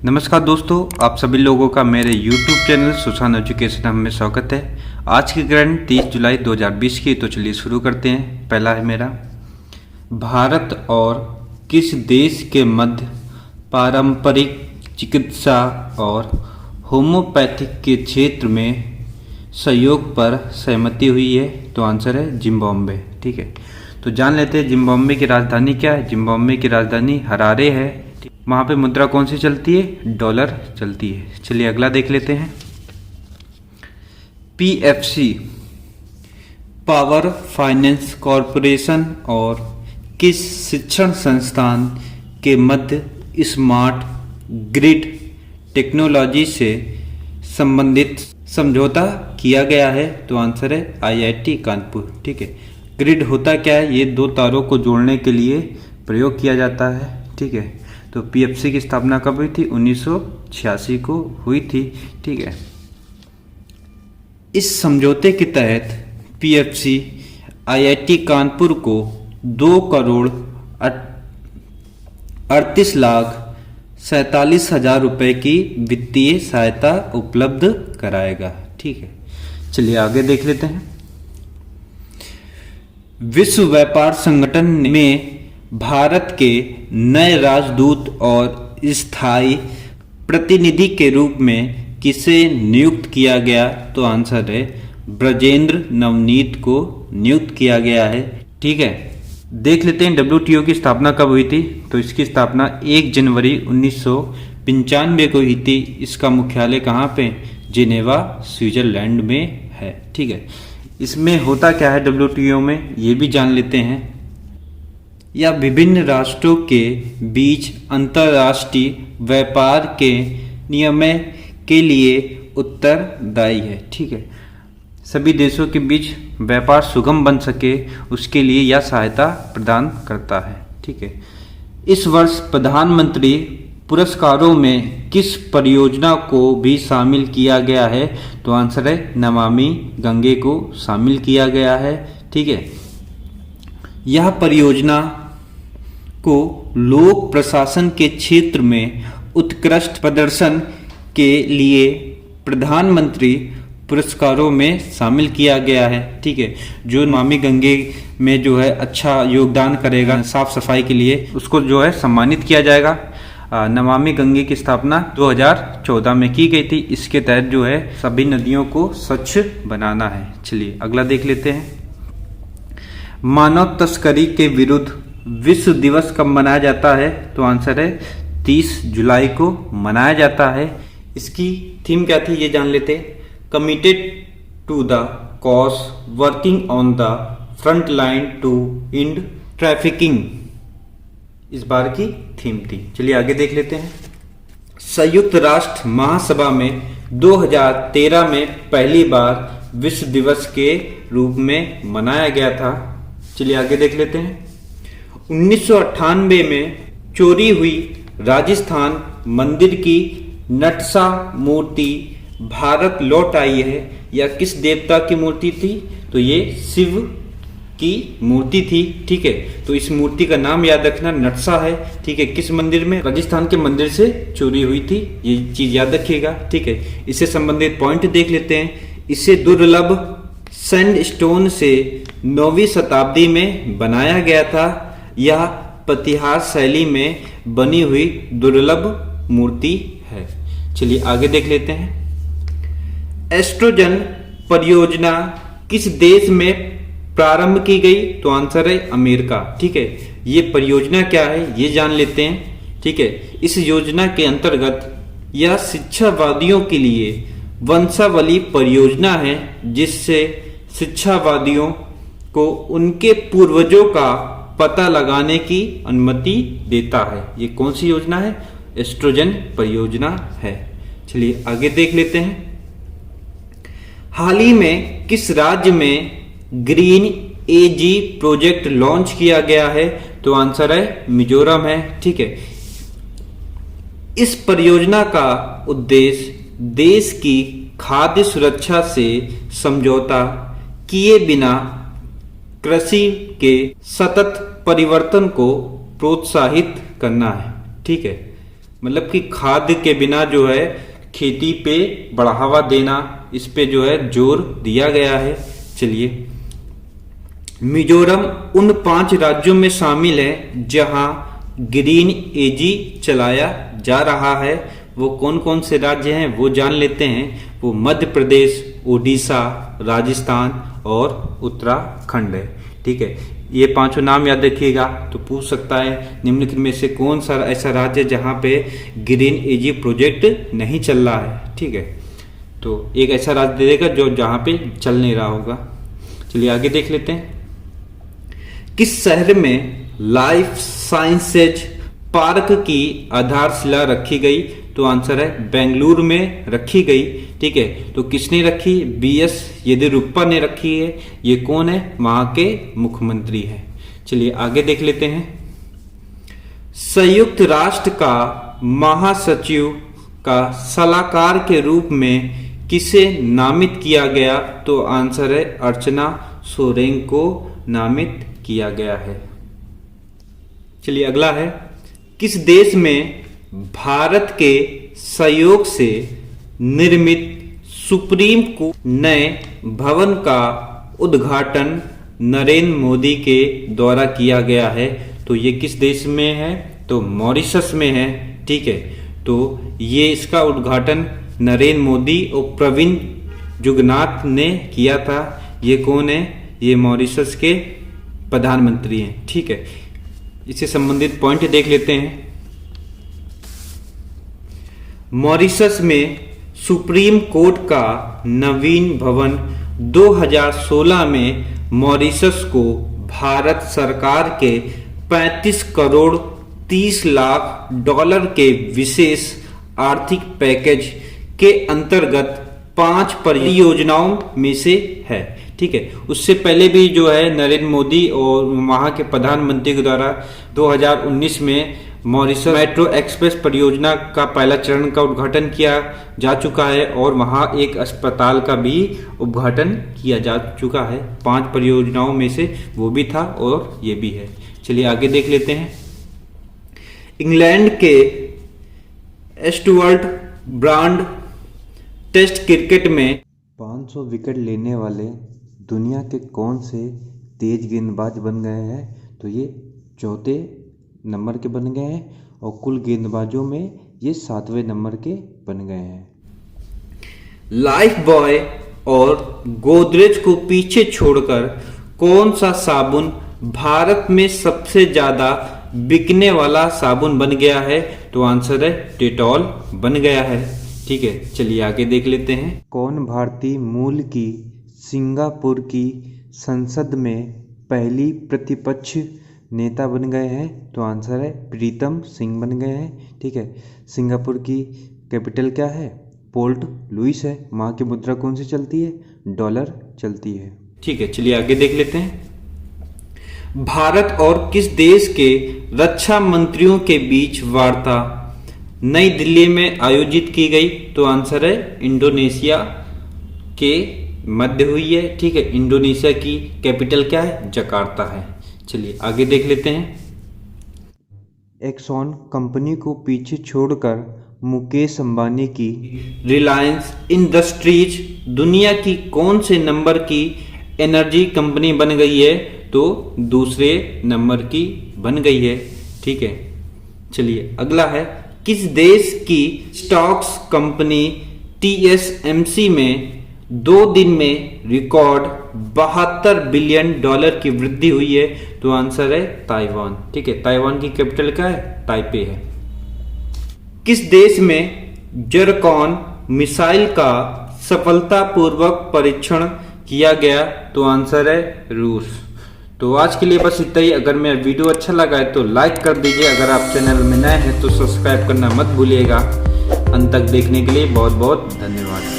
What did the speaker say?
नमस्कार दोस्तों, आप सभी लोगों का मेरे YouTube चैनल सुशांत एजुकेशन में स्वागत है। आज की ग्रहण 30 जुलाई 2020 की, तो चलिए शुरू करते हैं। पहला है मेरा, भारत और किस देश के मध्य पारंपरिक चिकित्सा और होम्योपैथिक के क्षेत्र में सहयोग पर सहमति हुई है? तो आंसर है जिम्बाब्वे। ठीक है, तो जान लेते हैं जिम्बाब्वे की राजधानी क्या है। जिम्बाब्वे की राजधानी हरारे है। वहाँ पे मुद्रा कौन सी चलती है? डॉलर चलती है। चलिए अगला देख लेते हैं। PFC पावर फाइनेंस कॉरपोरेशन और किस शिक्षण संस्थान के मध्य स्मार्ट ग्रिड टेक्नोलॉजी से संबंधित समझौता किया गया है? तो आंसर है IIT कानपुर। ठीक है, ग्रिड होता क्या है? ये दो तारों को जोड़ने के लिए प्रयोग किया जाता है। ठीक है, तो PFC की स्थापना कब हुई थी? 1986 को हुई थी। ठीक है, इस समझौते के तहत PFC IIT कानपुर को 2,38,47,000 रुपए की वित्तीय सहायता उपलब्ध कराएगा। ठीक है, चलिए आगे देख लेते हैं। विश्व व्यापार संगठन में भारत के नए राजदूत और स्थायी प्रतिनिधि के रूप में किसे नियुक्त किया गया? तो आंसर है ब्रजेंद्र नवनीत को नियुक्त किया गया है। ठीक है, देख लेते हैं WTO की स्थापना कब हुई थी। तो इसकी स्थापना 1 जनवरी 1995 को हुई थी। इसका मुख्यालय कहाँ पे? जिनेवा, स्विट्जरलैंड में है। ठीक है, इसमें होता क्या है WTO में, ये भी जान लेते हैं। या विभिन्न राष्ट्रों के बीच अंतर्राष्ट्रीय व्यापार के नियमन के लिए उत्तरदायी है। ठीक है, सभी देशों के बीच व्यापार सुगम बन सके उसके लिए यह सहायता प्रदान करता है। ठीक है, इस वर्ष प्रधानमंत्री पुरस्कारों में किस परियोजना को भी शामिल किया गया है? तो आंसर है नमामि गंगे को शामिल किया गया है। ठीक है, यह परियोजना को लोक प्रशासन के क्षेत्र में उत्कृष्ट प्रदर्शन के लिए प्रधानमंत्री पुरस्कारों में शामिल किया गया है। ठीक है, जो नमामि गंगे में जो है अच्छा योगदान करेगा साफ सफाई के लिए, उसको जो है सम्मानित किया जाएगा। नमामि गंगे की स्थापना 2014 में की गई थी। इसके तहत जो है सभी नदियों को स्वच्छ बनाना है। चलिए अगला देख लेते हैं। मानव तस्करी के विरुद्ध विश्व दिवस कब मनाया जाता है? तो आंसर है 30 जुलाई को मनाया जाता है। इसकी थीम क्या थी ये जान लेते हैं। Committed to the cause, working on the front line to end trafficking, इस बार की थीम थी। चलिए आगे देख लेते हैं। संयुक्त राष्ट्र महासभा में 2013 में पहली बार विश्व दिवस के रूप में मनाया गया था। चलिए आगे देख लेते हैं। 1998 में चोरी हुई राजस्थान मंदिर की नटसा मूर्ति भारत लौट आई है। यह किस देवता की मूर्ति थी? तो ये शिव की मूर्ति थी। ठीक है, तो इस मूर्ति का नाम याद रखना, नटसा है। ठीक है, किस मंदिर में? राजस्थान के मंदिर से चोरी हुई थी, ये चीज याद रखिएगा। ठीक है, इससे संबंधित पॉइंट देख लेते हैं। इसे दुर्लभ सैंडस्टोन से 9वीं शताब्दी में बनाया गया था। यह प्रतिहार शैली में बनी हुई दुर्लभ मूर्ति है। चलिए आगे देख लेते हैं। एस्ट्रोजन परियोजना किस देश में प्रारंभ की गई? तो आंसर है अमेरिका। ठीक है, ये परियोजना क्या है ये जान लेते हैं। ठीक है, इस योजना के अंतर्गत यह शिक्षावादियों के लिए वंशावली परियोजना है, जिससे शिक्षावादियों को उनके पूर्वजों का पता लगाने की अनुमति देता है। ये कौन सी योजना है? एस्ट्रोजन परियोजना है। चलिए आगे देख लेते हैं। हाल ही में किस राज्य में ग्रीन एजी प्रोजेक्ट लॉन्च किया गया है? तो आंसर है मिजोरम है। ठीक है, इस परियोजना का उद्देश्य देश की खाद्य सुरक्षा से समझौता किए बिना कृषि के सतत परिवर्तन को प्रोत्साहित करना है। ठीक है, मतलब कि खाद के बिना जो है खेती पे बढ़ावा देना, इस पे जो है जोर दिया गया है। चलिए, मिजोरम उन 5 राज्यों में शामिल है जहां ग्रीन एजी चलाया जा रहा है। वो कौन कौन से राज्य हैं वो जान लेते हैं। वो मध्य प्रदेश, उड़ीसा, राजस्थान और उत्तराखंड है। ठीक है, ये 5 नाम याद रखिएगा। तो पूछ सकता है निम्नलिखित में से कौन सा ऐसा राज्य जहां पे ग्रीन एजी प्रोजेक्ट नहीं चल रहा है। ठीक है, तो एक ऐसा राज्य दे देगा जो जहां पे चल नहीं रहा होगा। चलिए आगे देख लेते हैं। किस शहर में लाइफ साइंसेज पार्क की आधारशिला रखी गई? तो आंसर है बेंगलुरु में रखी गई। ठीक है, तो किसने रखी? BS येदियुरप्पा ने रखी है। ये कौन है? वहां के मुख्यमंत्री है। चलिए आगे देख लेते हैं। संयुक्त राष्ट्र का महासचिव का सलाहकार के रूप में किसे नामित किया गया? तो आंसर है अर्चना सोरेंग को नामित किया गया है। चलिए अगला है, किस देश में भारत के सहयोग से निर्मित सुप्रीम कोर्ट नए भवन का उद्घाटन नरेंद्र मोदी के द्वारा किया गया है? तो ये किस देश में है? तो मॉरिशस में है। ठीक है, तो ये इसका उद्घाटन नरेंद्र मोदी और प्रविंद जुगनाथ ने किया था। ये कौन है? ये मॉरिशस के प्रधानमंत्री हैं। ठीक है, इससे संबंधित पॉइंट देख लेते हैं। मॉरिशस में सुप्रीम कोर्ट का नवीन भवन 2016 में मॉरिशस को भारत सरकार के 35 करोड़ 30 लाख डॉलर के विशेष आर्थिक पैकेज के अंतर्गत 5 परियोजनाओं में से है। ठीक है, उससे पहले भी जो है नरेंद्र मोदी और वहां के प्रधानमंत्री के द्वारा 2019 में मॉरिशस मेट्रो एक्सप्रेस परियोजना का पहला चरण का उद्घाटन किया जा चुका है और वहां एक अस्पताल का भी उद्घाटन किया जा चुका है। 5 परियोजनाओं में से वो भी था और ये भी है। चलिए आगे देख लेते हैं। इंग्लैंड के स्टुअर्ट ब्रॉड टेस्ट क्रिकेट में 500 विकेट लेने वाले दुनिया के कौन से तेज गेंदबाज बन गए हैं? तो ये 4थे नंबर के बन गए हैं और कुल गेंदबाजों में ये 7वें नंबर के बन गए हैं। लाइफ बॉय और गोदरेज को पीछे छोड़कर कौन सा साबुन भारत में सबसे ज्यादा बिकने वाला साबुन बन गया है? तो आंसर है डेटॉल बन गया है। ठीक है, चलिए आगे देख लेते हैं। कौन भारतीय मूल की सिंगापुर की संसद में पहली प्रतिपक्ष नेता बन गए हैं? तो आंसर है प्रीतम सिंह बन गए हैं। ठीक है, सिंगापुर की कैपिटल क्या है? पोर्ट लुइस है। वहाँ की मुद्रा कौन सी चलती है? डॉलर चलती है। ठीक है, चलिए आगे देख लेते हैं। भारत और किस देश के रक्षा मंत्रियों के बीच वार्ता नई दिल्ली में आयोजित की गई? तो आंसर है इंडोनेशिया के मध्य हुई है। ठीक है, इंडोनेशिया की कैपिटल क्या है? जकार्ता है। चलिए आगे देख लेते हैं। एक्सॉन कंपनी को पीछे छोड़कर मुकेश अंबानी की रिलायंस इंडस्ट्रीज दुनिया की कौन से नंबर की एनर्जी कंपनी बन गई है? तो दूसरे नंबर की बन गई है। ठीक है, चलिए अगला है, किस देश की स्टॉक्स कंपनी TSMC में 2 दिन में रिकॉर्ड $72 बिलियन की वृद्धि हुई है? तो आंसर है ताइवान। ठीक है, ताइवान की कैपिटल क्या है? ताइपे है। किस देश में जरकॉन मिसाइल का सफलतापूर्वक परीक्षण किया गया? तो आंसर है रूस। तो आज के लिए बस इतना ही। अगर मेरा वीडियो अच्छा लगा है तो लाइक कर दीजिए। अगर आप चैनल में नए हैं तो सब्सक्राइब करना मत भूलिएगा। अंत तक देखने के लिए बहुत बहुत धन्यवाद।